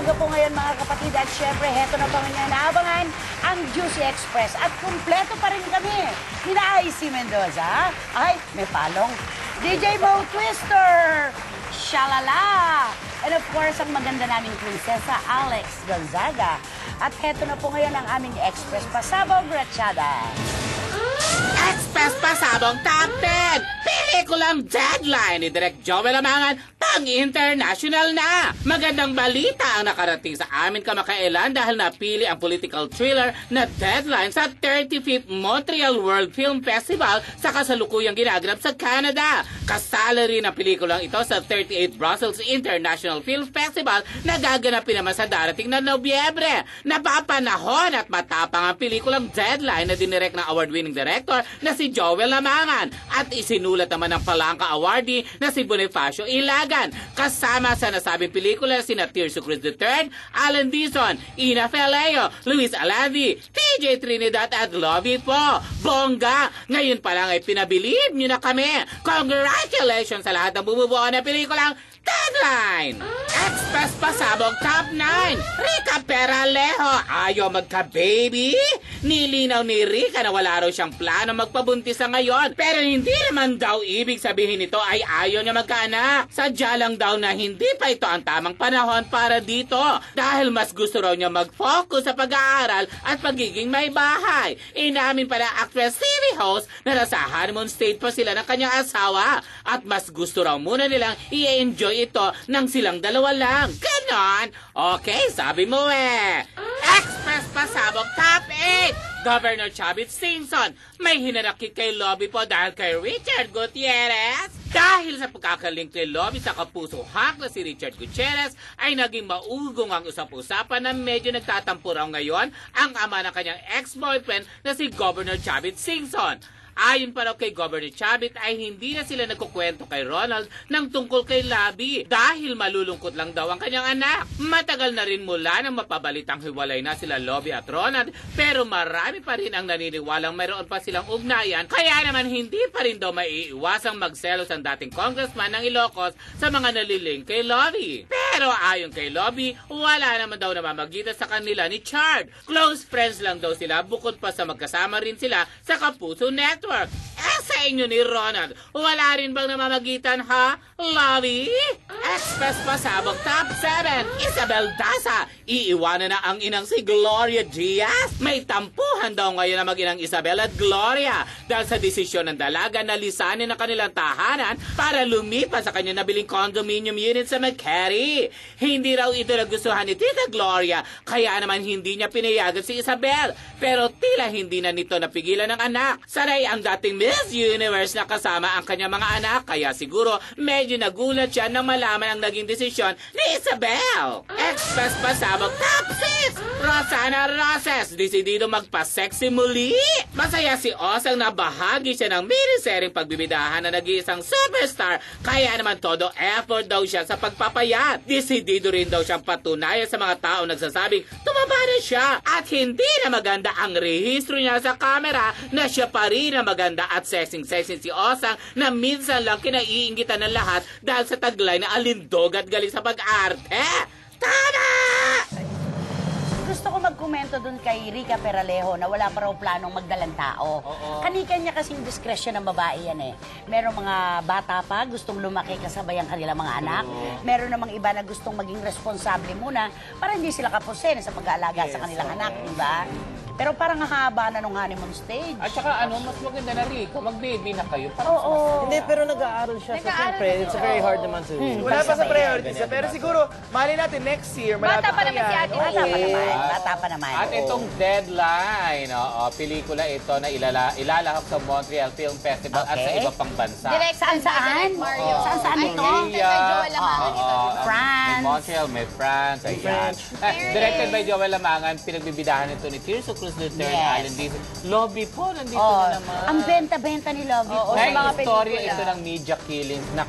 umaga po ngayon mga kapatid at syempre heto na po ngayon naabangan ang Juicy Express at kumpleto pa rin kami. Nina IC Mendoza, ay may palong, DJ Mo Twister, Shalala, and of course ang maganda naming prinsesa Alex Gonzaga. At heto na po ngayon ang aming Express Pasabog Ratchada. Express Pasabog Top 10! Pelikulang Deadline ni Direk Joel Amangan, pang-international na! Magandang balita ang nakarating sa amin kamakailan dahil napili ang political thriller na Deadline sa 35th Montreal World Film Festival sa kasalukuyang ginaganap sa Canada. Kasali rin ang pelikulang ito sa 38th Brussels International Film Festival na gaganapin naman sa darating na Nobyembre. Napapanahon at matapang ang pelikulang Deadline na dinirect ng award-winning director na si Joel Amangan at isinulat naman ng Palangka awardee na si Bonifacio Ilagan. Kasama sa nasabing pelikula sina Tirso Cruz III, Alan Dizon, Ina Feleo, Luis Alandi, TJ Trinidad at Lovie po. Bongga! Ngayon pa lang ay pinabilib nyo na kami. Congratulations sa lahat ng bumubuo na pelikulang Deadline! Express Pasabog Top 9! Rica Peralejo, ayaw magka-baby? Nilinaw ni Rica na wala raw siyang plano magpabuntis sa ngayon. Pero hindi naman daw ibig sabihin nito ay ayaw niya magkaanak. Sadya lang daw na hindi pa ito ang tamang panahon para dito. Dahil mas gusto raw niya mag-focus sa pag-aaral at pagiging may bahay. Inamin pa na actress TV host na nasa honeymoon stage pa sila ng kanyang asawa. At mas gusto raw muna nilang i-enjoy ito nang silang dalawa lang. Ganon? Okay, sabi mo eh. Express Pasabog Top 8! Governor Chavit Singson, may hinanakit kay Lobby po dahil kay Richard Gutierrez. Dahil sa pagkakalink kay Lobby sa kapuso hak na si Richard Gutierrez, ay naging maugong ang usap-usapan na medyo nagtatampo raw ngayon ang ama ng kanyang ex-boyfriend na si Governor Chavit Singson. Ayon pa raw kay Governor Chavit ay hindi na sila nagkukwento kay Ronald ng tungkol kay Labi dahil malulungkot lang daw ang kanyang anak. Matagal na rin mula nang mapabalitang hiwalay na sila Lobby at Ronald pero marami pa rin ang naniniwalang mayroon pa silang ugnayan kaya naman hindi pa rin daw maiiwasang magselos ang dating congressman ng Ilocos sa mga naliling kay Lobby. Pero ayon kay Lobby, wala naman daw namamagitan sa kanila ni Chard. Close friends lang daw sila bukod pa sa magkasama rin sila sa Kapuso Network. Sa inyo ni Ronald, wala rin bang namamagitan ha? Lobby? Express Pasabog Top 7, Isabel Daza, iiwanan na ang inang si Gloria Diaz. May tampuhan daw ngayon ang mag-inang Isabel at Gloria dahil sa desisyon ng dalaga na lisanin ang kanilang tahanan para lumipas sa kanyang nabiling condominium unit sa McCarry. Hindi raw ito nagustuhan ni Tita Gloria, kaya naman hindi niya pinayagan si Isabel. Pero tila hindi na nito napigilan ng anak. Sanay ang dating Miss Universe na kasama ang kanyang mga anak, kaya siguro medyo nagulat siya nang malaman ang naging desisyon ni Isabel. Express Pasabog Top 6, Rosana Roses, desidido magpa-sexy muli. Masaya si Osang na bahagi siya ng miniseryeng pagbibidahan na nag-iisang superstar, kaya naman todo effort daw siya sa pagpapayat. Desidido rin daw siyang patunayan sa mga tao nagsasabing tumaba na siya at hindi na maganda ang rehistro niya sa camera na siya pa rin na maganda at sexing-sexing si Osang na minsan lang kinaiingitan ng lahat dahil sa taglay na alindog at galing sa pag-arte. Tama! Gusto ko magkomento dun kay Rica Peralejo na wala pa raw planong magdalang tao. Kanya kasing diskresyon ng babae yan eh. Merong mga bata pa gustong lumaki kasabay ang kanilang mga anak. Meron namang iba na gustong maging responsable muna para hindi sila kapusin sa pag-aalaga sa kanilang anak, di ba? Pero parang haba na nung honeymoon stage. At saka mas maganda na Rico, mag-baby na kayo. Hindi, pero nag-aaral siya. So, siyempre, it's very hard naman to... Wala pa sa priorities. Pero siguro, mali natin next year. Bata pa naman si Ate. Bata pa naman. At itong Deadline, pelikula ito na ilalahok sa Montreal Film Festival at sa iba pang bansa. Direct Saan? Mario. Saan ito? Directed by Joel Amangan ito. France. May Montreal, may France, ayan. Directed by Joel Amangan, pinagbibidahan ito ni Tirso Cruz III, Alan Dizon. Lobby po, nandito na naman. Ang benta-benta ni Lobby po. Na istorya ito ng media killings na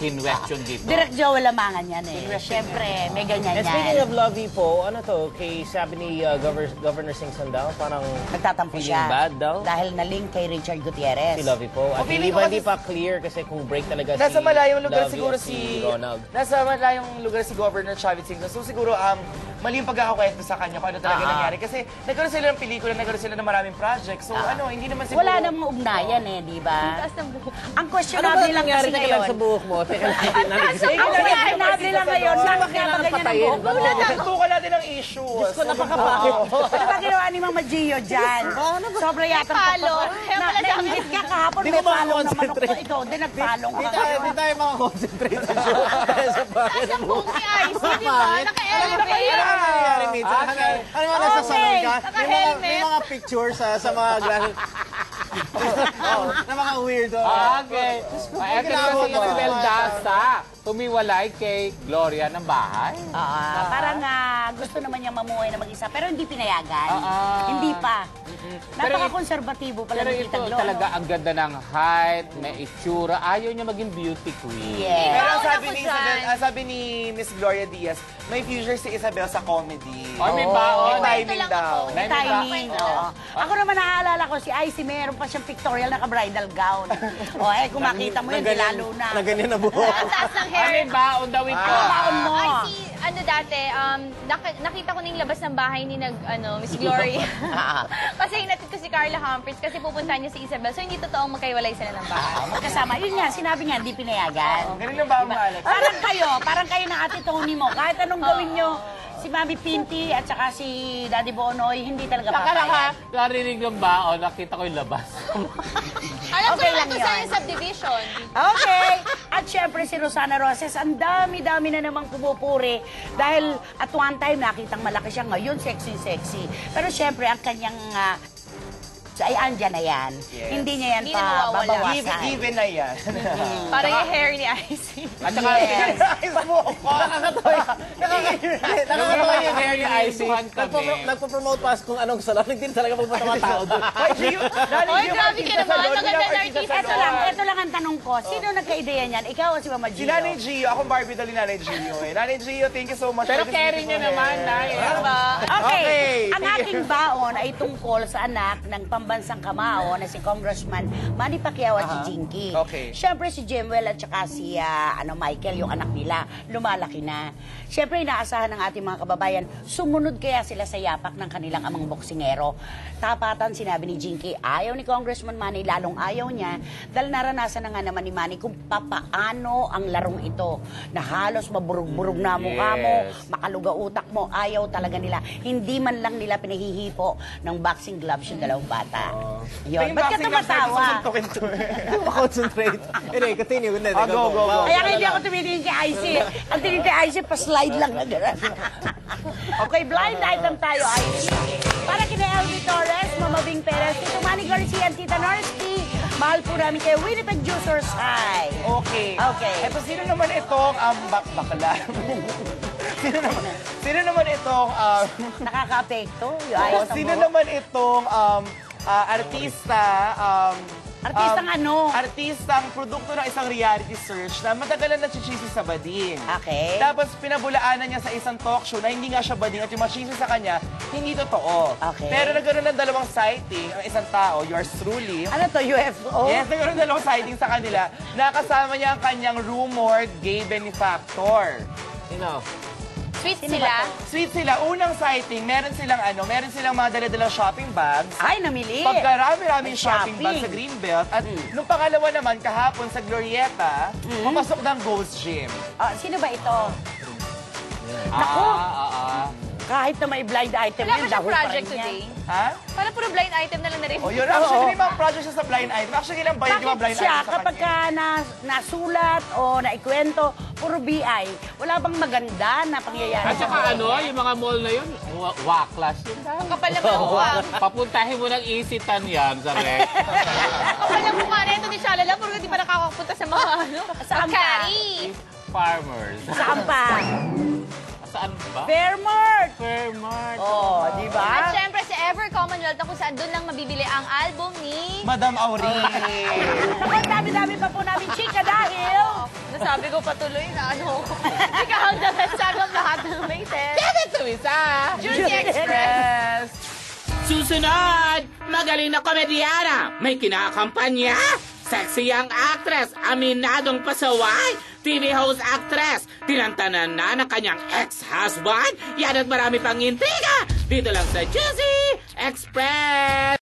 kinwestiyon dito. Direct Joel Lamangan yan eh. Siyempre, may ganyan And speaking yan. of Lovey po, ano to, kay sabi ni Governor Singson daw, parang Nagtatampo feeling siya. bad daw. Dahil na-link kay Richard Gutierrez. Si Lovey po. At feeling hindi ko pa clear kasi kung break talaga Nasa malayong lugar Lovey siguro at si Ronald. Nasa malayong lugar si Governor Chavez Singson. So siguro mali yung pagkakakwento sa kanya kung ano talaga nangyari. Kasi nagkaroon sila ng pelikula, nagkaroon sila ng maraming project. So hindi naman siguro... Wala namang ugnayan eh, di ba? Taas ng buhok. Ang Ano questionable ba lang nangyari? kasi Teka ngayon. lang sa buhok mo. Teka lang. Ang questionable lang ngayon, bakit nga ba ganyan ang patayin? buhok? Tutukan natin ang issues. Diyos ko, napakapakit. Ano ba ginawa ni Mama Gio dyan? Sobra yata. Palo. Kaya pala sabi- Nainggit ka kahapon, Di may ko palong na manok makakonsentrate. to. Ikaw din nagpalong Di ka. tayo makakonsentrate sa show. Sa bakit Taas ng buhok ni Icy, di ba? Naka-elevate. Ano nangyayari minsan? Ano nga nasa salon ka? Naka-helmet. May mga pictures sa mga glasses. Na mga weirdo. Okay. Eto na si Isabel Daza. Tumiwalay kay Gloria ng bahay. Parang gusto naman niya mamuhay na mag-isa, pero hindi pinayagan. Hindi pa. Napaka-konserbatibo pala Pero ng ito Tita Glo. talaga ang ganda ng height, may itsura. Ayaw niya maging beauty queen. Yes. Pero Nauna sabi ko ni dyan. Isabel, sabi ni Miss Gloria Diaz, may future si Isabel sa comedy. Or may baon. May Kwento timing lang daw. ako. May timing. Kwento Oo. lang. Ako naman naaalala ko, si Icy, meron pa siyang pictorial na ka-bridal gown. Kung makita mo yun, lalo na. Na ganyan na buhok. Ang taas ng Ay, hair. may baon daw ito. Ano baon mo? Ay, ano dati, nakita ko na yung labas ng bahay ni Miss Gloria. Kasi hinatid ko si Carla Humphries kasi pupuntahan niya si Isabel. So, hindi totoong magkaiwalay sila ng bahay. Magkasama. Yun nga, sinabi niya, hindi pinayagan. Ganun lang ba ang Alex? Parang kayo na Ate Tony mo. Kahit anong gawin nyo, si Mami Pinty at saka si Daddy Bonoy, hindi talaga papayag. Narinig ng baon, nakita ko yung labas. Alam ko Okay naman lang kung yun. saan yung subdivision. Okay. At syempre si Rosana Roses, ang dami-dami na namang pumupuri. Dahil at one time nakitang malaki siya, ngayon sexy-sexy. Pero syempre ang kanyang ay andyan na yan. Yes. Hindi niya yan Hindi pa na mawawala. babawasan. Given na yan. Parang yung hair ni Icy. At saka, Yes. Nakakatawa yung hair ni Icy. kami. Nagpo-promote pa kung anong salon. Hindi talaga pupunta mga tao doon. Ay, Gio, Oy, grabe ka naman. Maganda na artista. Ito lang ang tanong ko. Sino nagka-ideya niyan? Ikaw o si Mama Si Gio? Nanay Gio, akong Barbie doll ni Nanay Gio eh. Nanay Gio, thank you so much. Pero for this carry niya beautiful naman, hair. Nay. Diba? Okay. Okay. Ang aking baon ay tungkol sa anak ng pambansang kamao na si Congressman Manny Pacquiao at si Jinky. Okay. Siyempre si Jemwell at saka si Michael, yung anak nila, lumalaki na. Siyempre inaasahan ng ating mga kababayan, sumunod kaya sila sa yapak ng kanilang amang boksingero. Tapatan sinabi ni Jinky, ayaw ni Congressman Manny, lalong ayaw niya, dahil naranasan na nga naman ni Manny kung papaano ang larong ito, na halos maburug-burug na mukha mo, Yes. makaluga utak mo, ayaw talaga nila. Hindi man lang nila pinahihipo ng boxing gloves yung dalawang bata. Yun. Ba't ka tumatawa? Susuntukin to eh. Concentrate. Hindi, continue. Go. Kaya nga hindi ako tumitingin kay Icy. Ang tingin kay Icy, pa-slide lang na gano'n. Okay, blind item tayo, Icy. Para kina Elvi Torres, Mama Bing Perez, Tito Manny Garcia, and Tita Norsky. Mahal po namin kayo, Winnipeg Juicers High. Okay. Okay. Eto, sino naman itong bakla? Sino naman itong Nakaka-apekto. Yung ayos ng sino buhok. naman itong artista Artistang ano? Artistang produkto ng isang reality search na matagalan na chichismis sa bading. Okay. Tapos pinabulaanan niya sa isang talk show na hindi nga siya bading at yung machismis sa kanya, hindi totoo. Okay. Pero nagkaroon ng dalawang sighting ang isang tao, yours truly. Ano to, UFO? Yes, nagkaroon ng dalawang sighting sa kanila. Nakasama niya ang kanyang rumored gay benefactor. Sweet sila. Sweet sila. Unang sighting, meron silang mga dala-dalang shopping bags. Ay, namili. Pagkarami-raming Ay, shopping bags sa Greenbelt. At nung pangalawa naman, kahapon sa Glorieta, pumasok ng Ghost Gym. Sino ba ito? Naku, kahit na may blind item Wala ba yun, siya daho pa project rin yan. today? Ha? Parang puro blind item na lang na rin. O yun, actually, may mga project siya sa blind item. Actually, ilang bayad yung mga Bakit blind siya, item sa kapag kanya. ka nasulat o naikwento, puro BI, wala bang maganda na pangyayari? At saka yung mga mall na yun, waklas yun. Ang kapal ng mukha. Papuntahin mo ng Isitan yan sa rec. Ang kapal ng mukha na ito ni Shalala. Puro di pa nakakapunta sa mga Saan pa? Kari. Farmers. Saan pa? Saan ba? Fairmart! Fairmart. Oh, di At ba? syempre si Ever Commonwealth na kung saan doon lang mabibili ang album ni... Madam Aurel. Naku, dami-dami pa po namin chika dahil Sabi ko patuloy na ano. Ikaw ang dagat-sagap lahat ng latest. Tuwisa! Juicy Express! Susunod, magaling na komedyana, may kinakampanya, sexy young actress, aminadong pasaway, TV host actress, tinantanan na ng kanyang ex-husband, yan at marami pang intriga, dito lang sa Juicy Express!